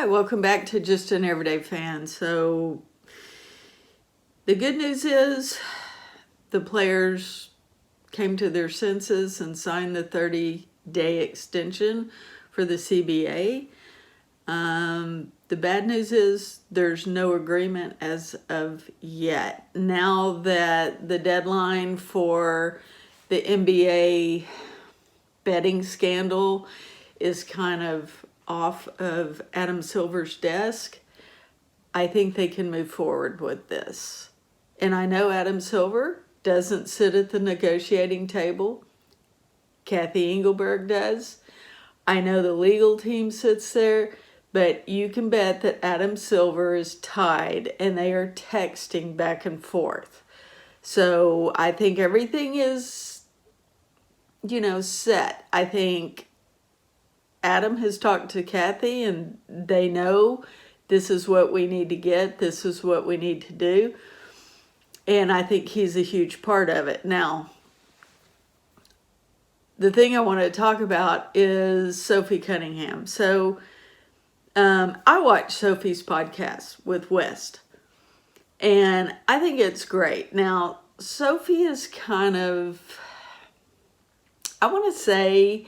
Hi, welcome back to Just an Everyday Fan. So the good news is the players came to their senses and signed the 30-day extension for the CBA. The bad news is there's no agreement as of yet. Now that the deadline for the NBA betting scandal is kind of off of Adam Silver's desk, I think they can move forward with this. And I know Adam Silver doesn't sit at the negotiating table. Kathy Engelberg does. I know the legal team sits there, but you can bet that Adam Silver is tied and they are texting back and forth. So I think everything is, set. I think Adam has talked to Kathy and they know this is what we need to get. This is what we need to do. And I think he's a huge part of it. Now, the thing I want to talk about is Sophie Cunningham. So I watch Sophie's podcast with West, and I think it's great. Now, Sophie is kind of, I want to say,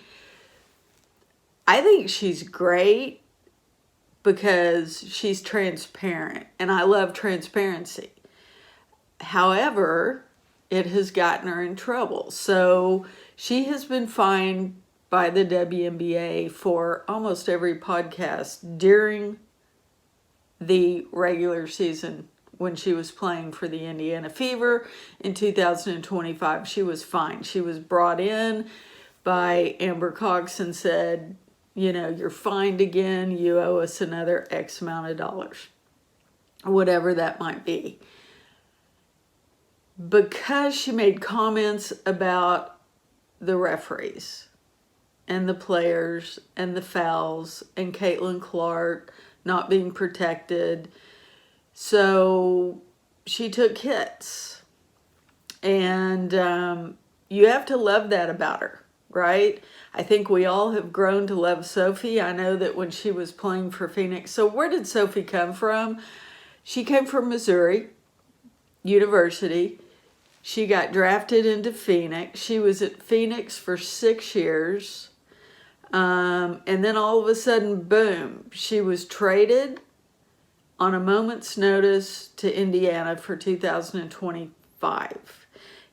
I think she's great because she's transparent, and I love transparency. However, it has gotten her in trouble. So she has been fined by the WNBA for almost every podcast during the regular season when she was playing for the Indiana Fever in 2025. She was fined. She was brought in by Amber Cox and said, you're fined again. You owe us another X amount of dollars, whatever that might be. Because she made comments about the referees and the players and the fouls and Caitlin Clark not being protected. So she took hits. And you have to love that about her, right? I think we all have grown to love Sophie. I know that when she was playing for Phoenix. So where did Sophie come from? She came from Missouri University. She got drafted into Phoenix. She was at Phoenix for 6 years. And then all of a sudden, boom, she was traded on a moment's notice to Indiana for 2025.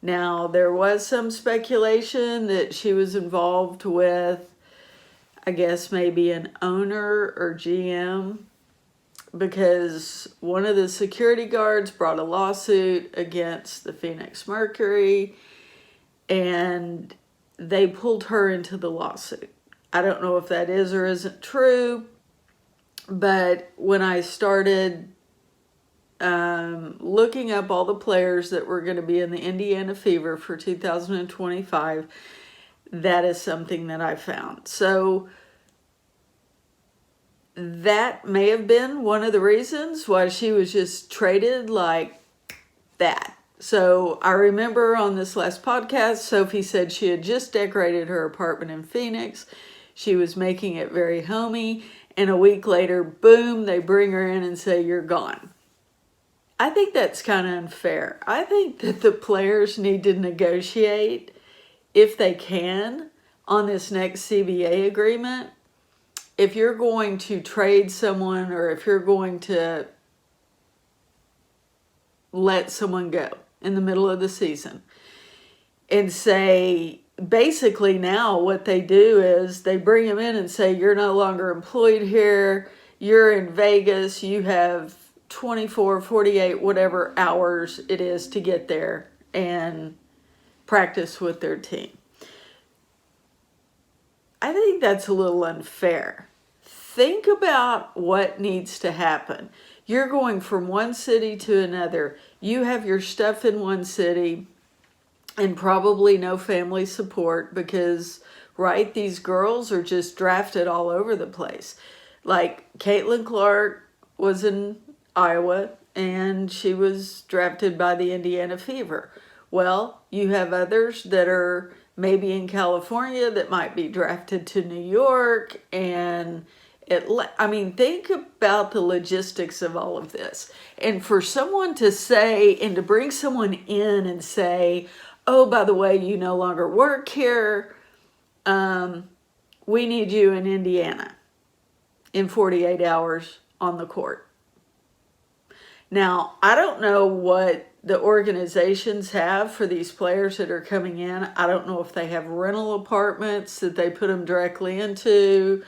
Now, there was some speculation that she was involved with, I guess, maybe an owner or GM, because one of the security guards brought a lawsuit against the Phoenix Mercury, and they pulled her into the lawsuit. I don't know if that is or isn't true, but when I started looking up all the players that were going to be in the Indiana Fever for 2025, that is something that I found. So that may have been one of the reasons why she was just traded like that. So I remember on this last podcast, Sophie said she had just decorated her apartment in Phoenix. She was making it very homey. And a week later, boom, they bring her in and say, you're gone. I think that's kind of unfair. I think that the players need to negotiate, if they can, on this next CBA agreement. If you're going to trade someone or if you're going to let someone go in the middle of the season and say, basically now what they do is they bring them in and say, you're no longer employed here, you're in Vegas, you have 24, 48, whatever hours it is to get there and practice with their team. I think that's a little unfair. Think about what needs to happen. You're going from one city to another. You have your stuff in one city and probably no family support because, right, these girls are just drafted all over the place. Like Caitlin Clark was in Iowa and she was drafted by the Indiana Fever. Well, you have others that are maybe in California that might be drafted to New York, and think about the logistics of all of this. And for someone to say, and to bring someone in and say, oh, by the way, you no longer work here. We need you in Indiana in 48 hours on the court. Now, I don't know what the organizations have for these players that are coming in. I don't know if they have rental apartments that they put them directly into,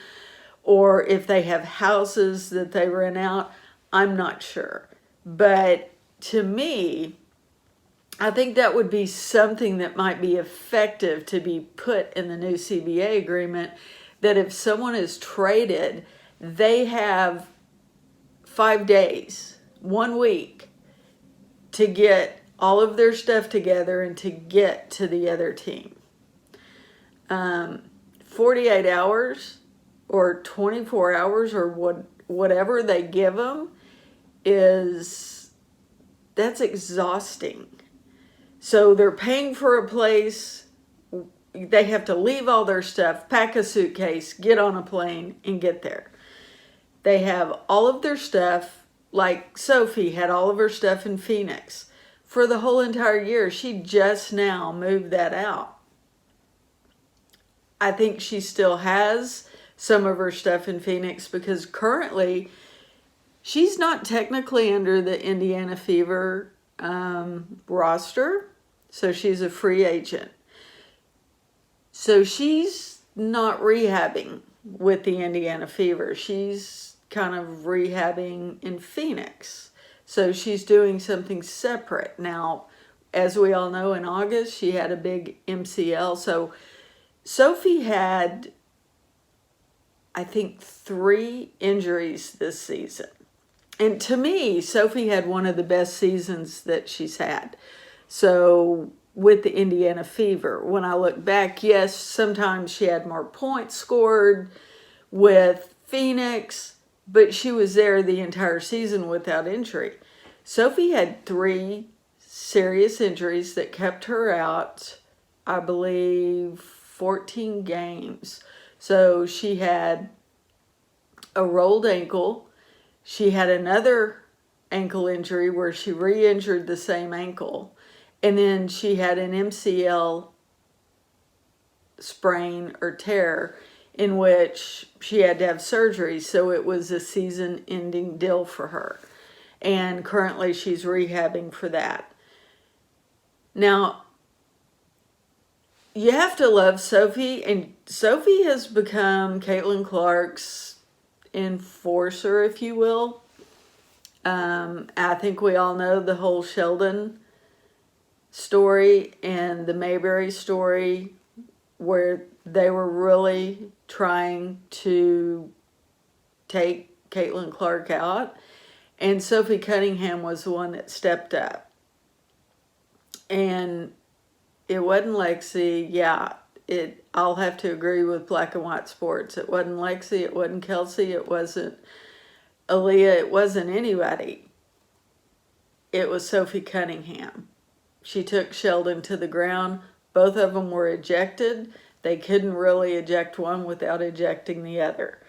or if they have houses that they rent out. I'm not sure. But to me, I think that would be something that might be effective to be put in the new CBA agreement, that if someone is traded, they have 5 days, 1 week, to get all of their stuff together and to get to the other team. 48 hours or 24 hours or whatever they give them that's exhausting. So they're paying for a place. They have to leave all their stuff, pack a suitcase, get on a plane, and get there. They have all of their stuff, like Sophie had all of her stuff in Phoenix for the whole entire year. She just now moved that out. I think she still has some of her stuff in Phoenix because currently she's not technically under the Indiana Fever roster, so she's a free agent. So she's not rehabbing with the Indiana Fever. She's kind of rehabbing in Phoenix. So she's doing something separate. Now, as we all know, in August, she had a big MCL. So Sophie had, I think, 3 injuries this season. And to me, Sophie had one of the best seasons that she's had. So with the Indiana Fever, when I look back, yes, sometimes she had more points scored with Phoenix, but she was there the entire season without injury. Sophie had 3 serious injuries that kept her out, I believe, 14 games. So she had a rolled ankle. She had another ankle injury where she re-injured the same ankle. And then she had an MCL sprain or tear in which she had to have surgery. So it was a season-ending deal for her. And currently she's rehabbing for that. Now, you have to love Sophie. And Sophie has become Caitlin Clark's enforcer, if you will. I think we all know the whole Sheldon story and the Mayberry story, where they were really trying to take Caitlin Clark out, and Sophie Cunningham was the one that stepped up. And it wasn't Lexi. Yeah, I'll have to agree with Black and White Sports. It wasn't Lexi, it wasn't Kelsey, it wasn't Aaliyah, it wasn't anybody. It was Sophie Cunningham. She took Sheldon to the ground. Both of them were ejected. They couldn't really eject one without ejecting the other.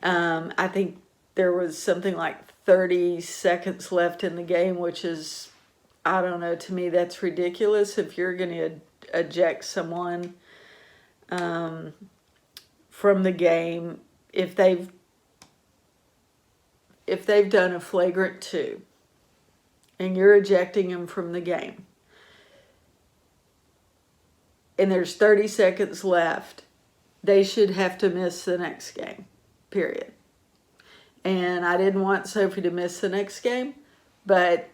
I think there was something like 30 seconds left in the game, which is, I don't know, to me that's ridiculous. If you're going to eject someone from the game, if they've done a flagrant 2 and you're ejecting them from the game, and there's 30 seconds left, they should have to miss the next game, period. And I didn't want Sophie to miss the next game, but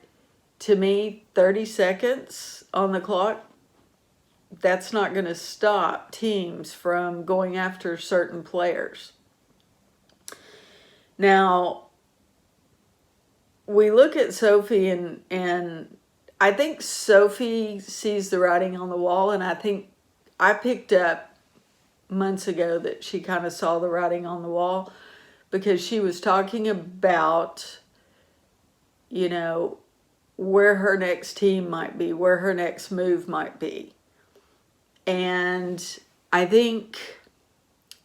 to me, 30 seconds on the clock, that's not going to stop teams from going after certain players. Now, we look at Sophie and I think Sophie sees the writing on the wall, and I think I picked up months ago that she kind of saw the writing on the wall, because she was talking about, you know, where her next team might be, where her next move might be. And I think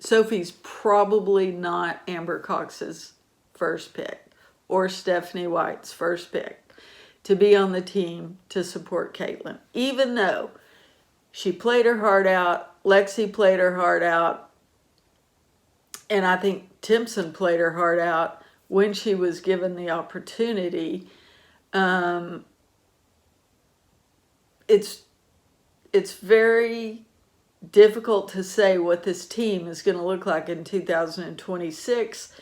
Sophie's probably not Amber Cox's first pick or Stephanie White's first pick to be on the team to support Caitlin, even though she played her heart out, Lexi played her heart out, and I think Timpson played her heart out when she was given the opportunity. It's very difficult to say what this team is going to look like in 2026.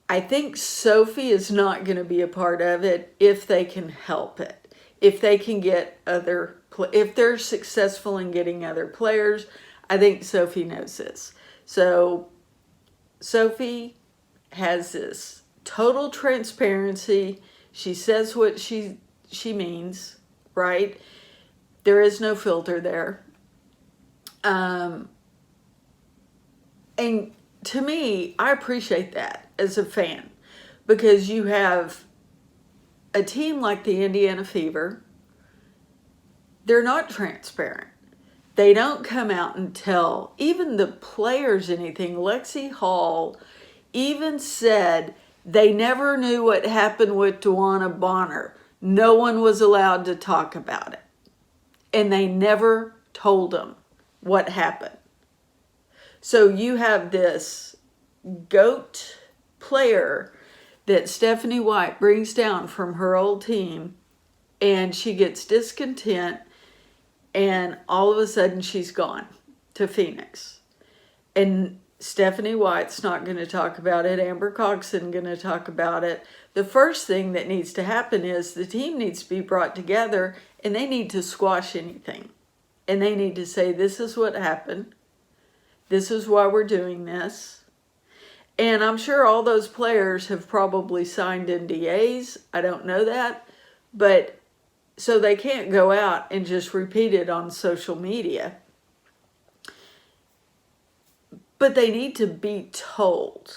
I think Sophie is not going to be a part of it if they can help it. If they can get if they're successful in getting other players, I think Sophie knows this. So Sophie has this total transparency. She says what she means, right? There is no filter there. And to me, I appreciate that as a fan, because you have a team like the Indiana Fever. They're not transparent. They don't come out and tell even the players anything. Lexi Hall even said they never knew what happened with Dewana Bonner. No one was allowed to talk about it. And they never told them what happened. So you have this GOAT player that Stephanie White brings down from her old team, and she gets discontent, and all of a sudden she's gone to Phoenix. And Stephanie White's not going to talk about it. Amber Cox isn't going to talk about it. The first thing that needs to happen is the team needs to be brought together, and they need to squash anything. And they need to say, this is what happened. This is why we're doing this. And I'm sure all those players have probably signed NDAs. I don't know that. But so they can't go out and just repeat it on social media. But they need to be told.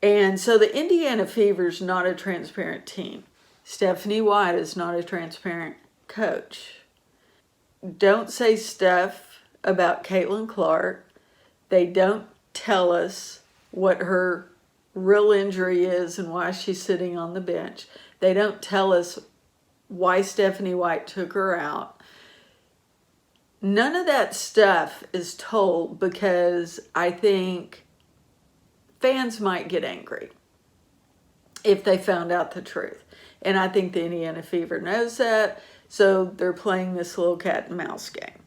And so the Indiana Fever is not a transparent team. Stephanie White is not a transparent coach. Don't say stuff about Caitlin Clark. They don't tell us what her real injury is and why she's sitting on the bench. They don't tell us why Stephanie White took her out. None of that stuff is told because I think fans might get angry if they found out the truth. And I think the Indiana Fever knows that, so they're playing this little cat and mouse game.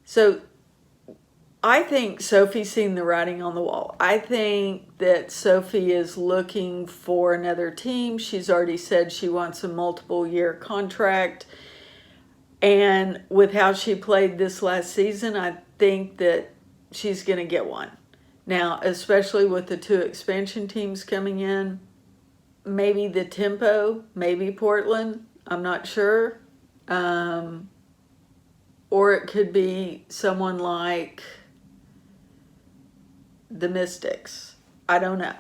So I think Sophie's seen the writing on the wall. I think that Sophie is looking for another team. She's already said she wants a multiple-year contract. And with how she played this last season, I think that she's going to get one. Now, especially with the 2 expansion teams coming in, maybe the Tempo, maybe Portland, I'm not sure. Or it could be someone like the Mystics. I don't know.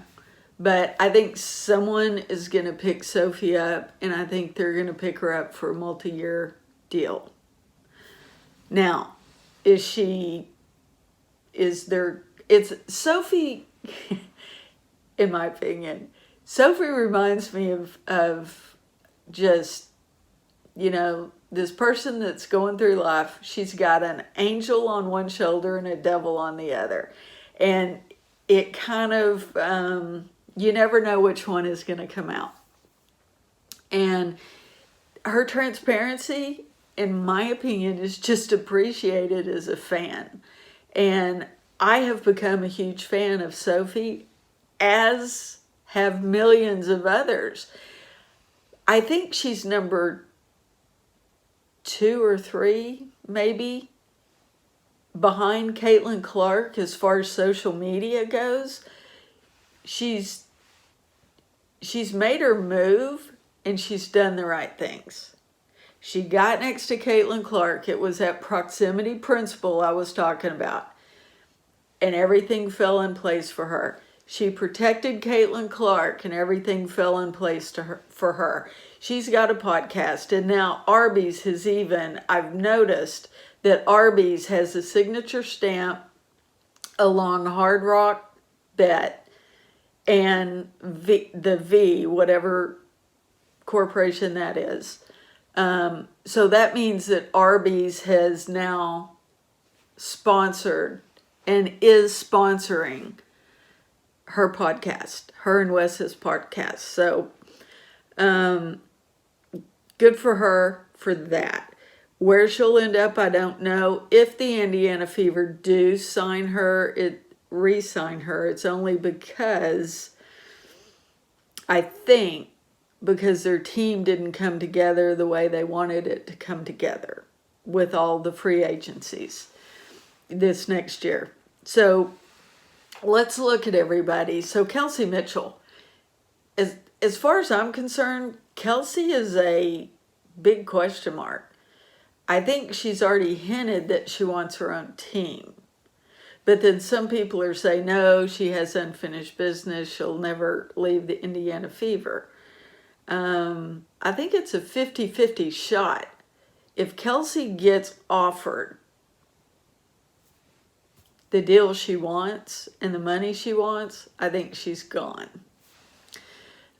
But I think someone is going to pick Sophie up, and I think they're going to pick her up for a multi-year deal. Now, it's Sophie, in my opinion, Sophie reminds me of just, this person that's going through life. She's got an angel on one shoulder and a devil on the other. And it kind of, you never know which one is going to come out. And her transparency, in my opinion, is just appreciated as a fan. And I have become a huge fan of Sophie, as have millions of others. I think she's number 2 or 3, maybe, behind Caitlin Clark as far as social media goes. She's made her move, and she's done the right things. She got next to Caitlin Clark. It was that proximity principle I was talking about. And everything fell in place for her. She protected Caitlin Clark, and everything fell in place for her. She's got a podcast, and now Arby's has I've noticed that Arby's has a signature stamp a long Hard Rock bet, and the V, whatever corporation that is. So that means that Arby's has now sponsored and is sponsoring her podcast, her and Wes's podcast. So good for her for that. Where she'll end up, I don't know. If the Indiana Fever do re-sign her, it's only because I think because their team didn't come together the way they wanted it to come together with all the free agencies this next year. So let's look at everybody. So Kelsey Mitchell, as far as I'm concerned, Kelsey is a big question mark. I think she's already hinted that she wants her own team. But then some people are saying, no, she has unfinished business. She'll never leave the Indiana Fever. I think it's a 50-50 shot. If Kelsey gets offered the deal she wants and the money she wants, I think she's gone.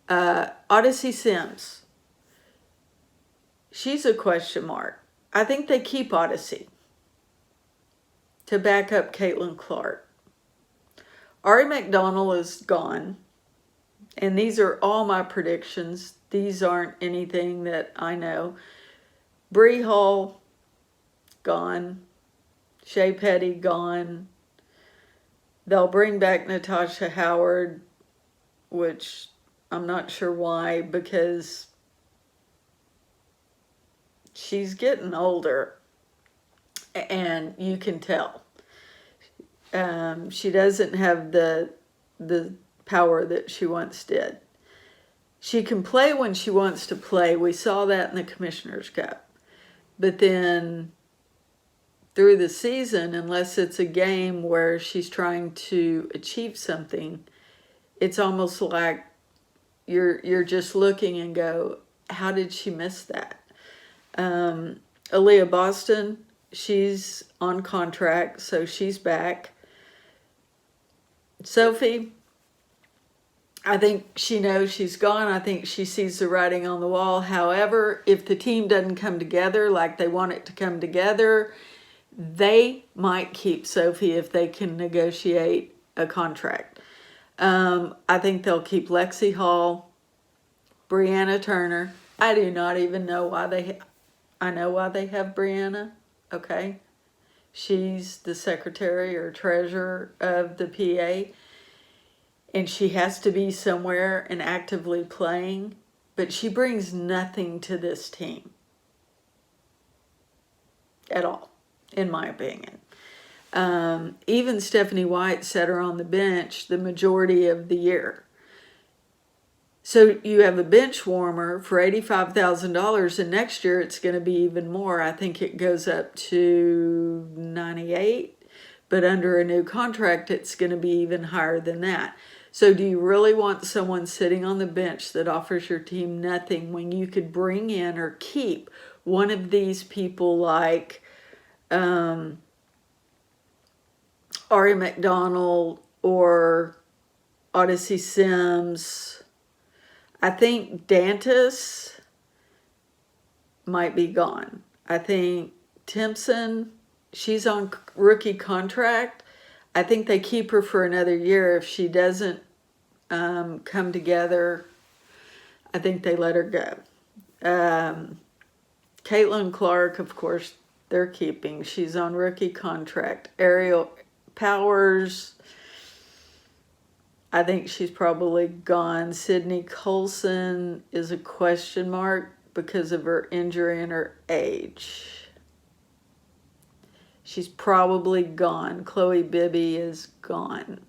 Odyssey Sims. She's a question mark. I think they keep Odyssey to back up Caitlin Clark. Ari McDonald is gone. And these are all my predictions. These aren't anything that I know. Bree Hall, gone. Shea Petty, gone. They'll bring back Natasha Howard, which I'm not sure why, because she's getting older, and you can tell. She doesn't have the power that she once did. She can play when she wants to play. We saw that in the Commissioner's Cup. But then through the season, unless it's a game where she's trying to achieve something, it's almost like you're just looking and go, how did she miss that? Aaliyah Boston, she's on contract, so she's back. Sophie, I think she knows she's gone. I think she sees the writing on the wall. However, if the team doesn't come together like they want it to come together, they might keep Sophie if they can negotiate a contract. I think they'll keep Lexi Hall, Brianna Turner. I do not even know why I know why they have Brianna, okay? She's the secretary or treasurer of the PA, and she has to be somewhere and actively playing, but she brings nothing to this team at all, in my opinion. Even Stephanie White sat her on the bench the majority of the year. So you have a bench warmer for $85,000, and next year it's going to be even more. I think it goes up to $98,000, but under a new contract it's going to be even higher than that. So do you really want someone sitting on the bench that offers your team nothing when you could bring in or keep one of these people like Ari McDonald or Odyssey Sims? I think Dantas might be gone. I think Timpson, she's on rookie contract. I think they keep her for another year. If she doesn't come together, I think they let her go. Caitlin Clark, of course, they're keeping. She's on rookie contract. Ariel Powers, I think she's probably gone. Sydney Colson is a question mark because of her injury and her age. She's probably gone. Chloe Bibby is gone.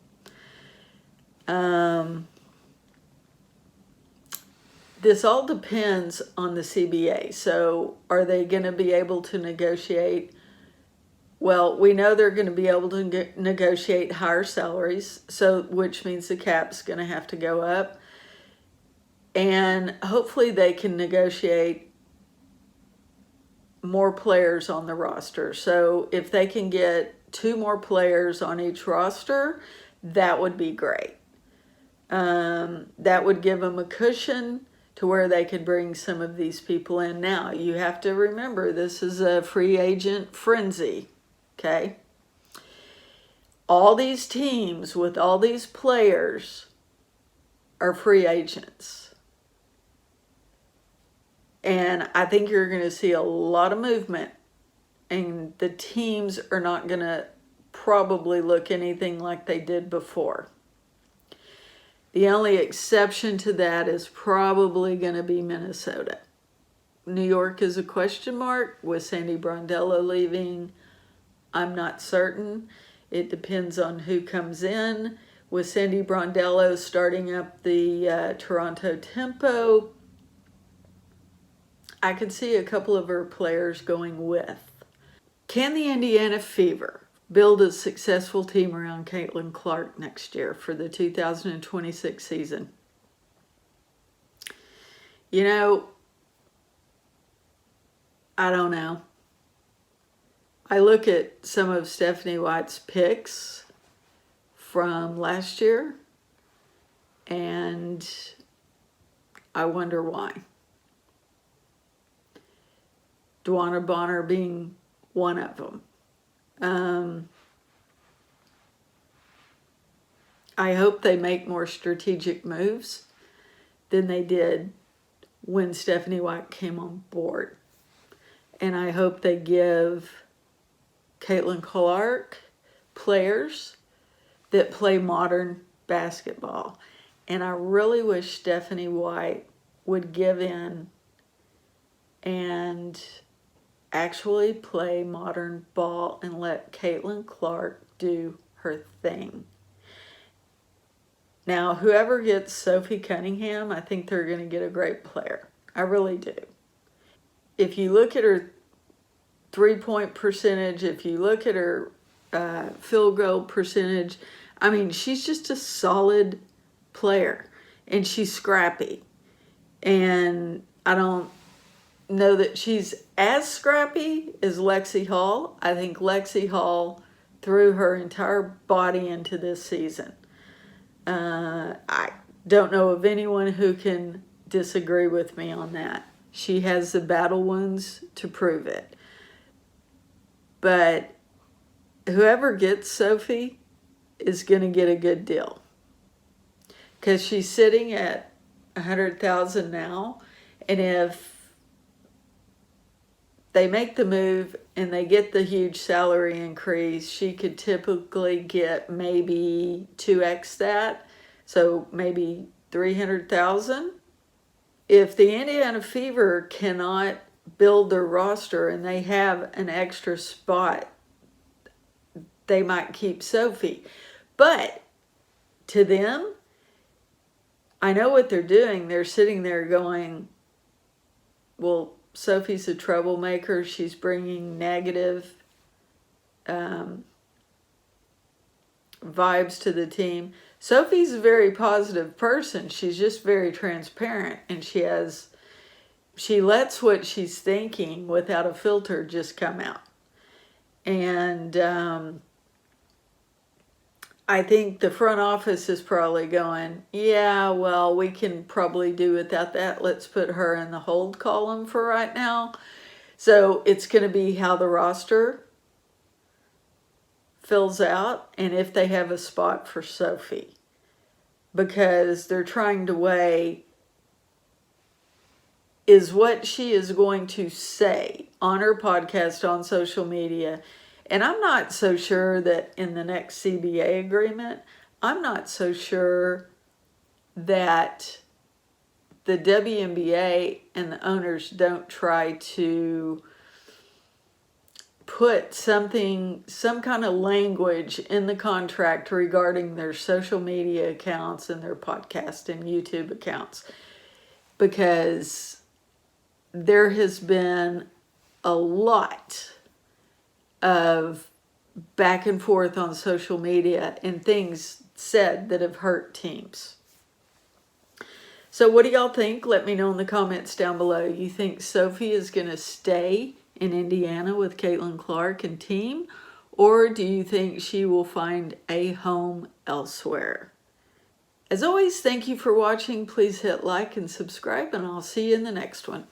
This all depends on the CBA. So are they going to be able to negotiate? Well, we know they're going to be able to negotiate higher salaries, so which means the cap's going to have to go up. And hopefully they can negotiate more players on the roster. So if they can get 2 more players on each roster, that would be great. That would give them a cushion to where they could bring some of these people in. Now, you have to remember, this is a free agent frenzy, okay? All these teams with all these players are free agents. And I think you're going to see a lot of movement, and the teams are not going to probably look anything like they did before. The only exception to that is probably going to be Minnesota. New York is a question mark. With Sandy Brondello leaving, I'm not certain. It depends on who comes in. With Sandy Brondello starting up the Toronto Tempo, I could see a couple of her players going with. Can the Indiana Fever build a successful team around Caitlin Clark next year for the 2026 season? You know, I don't know. I look at some of Stephanie White's picks from last year, and I wonder why. Dwana Bonner being one of them. I hope they make more strategic moves than they did when Stephanie White came on board. And I hope they give Caitlin Clark players that play modern basketball. And I really wish Stephanie White would give in and actually play modern ball and let Caitlin Clark do her thing. Now, whoever gets Sophie Cunningham, I think they're going to get a great player. I really do. If you look at her three-point percentage, if you look at her field goal percentage, I mean, she's just a solid player, and she's scrappy. And I don't know that she's as scrappy as Lexi Hall. I think Lexi Hall threw her entire body into this season. I don't know of anyone who can disagree with me on that. She has the battle wounds to prove it. But whoever gets Sophie is going to get a good deal, because she's sitting at $100,000 now, and if they make the move and they get the huge salary increase, she could typically get maybe 2x that, so maybe $300,000. If the Indiana Fever cannot build their roster and they have an extra spot, they might keep Sophie. But to them, I know what they're doing. They're sitting there going, well, Sophie's a troublemaker. She's bringing negative vibes to the team. Sophie's a very positive person. She's just very transparent, and she lets what she's thinking without a filter just come out. And I think the front office is probably going, yeah, well, we can probably do without that. Let's put her in the hold column for right now. So it's going to be how the roster fills out and if they have a spot for Sophie. Because they're trying to weigh, is what she is going to say on her podcast, on social media. And I'm not so sure that in the next CBA agreement, I'm not so sure that the WNBA and the owners don't try to put some kind of language in the contract regarding their social media accounts and their podcast and YouTube accounts. Because there has been a lot of back and forth on social media and things said that have hurt teams. So what do y'all think? Let me know in the comments down below. You think Sophie is going to stay in Indiana with Caitlin Clark and team? Or do you think she will find a home elsewhere? As always, thank you for watching. Please hit like and subscribe, and I'll see you in the next one.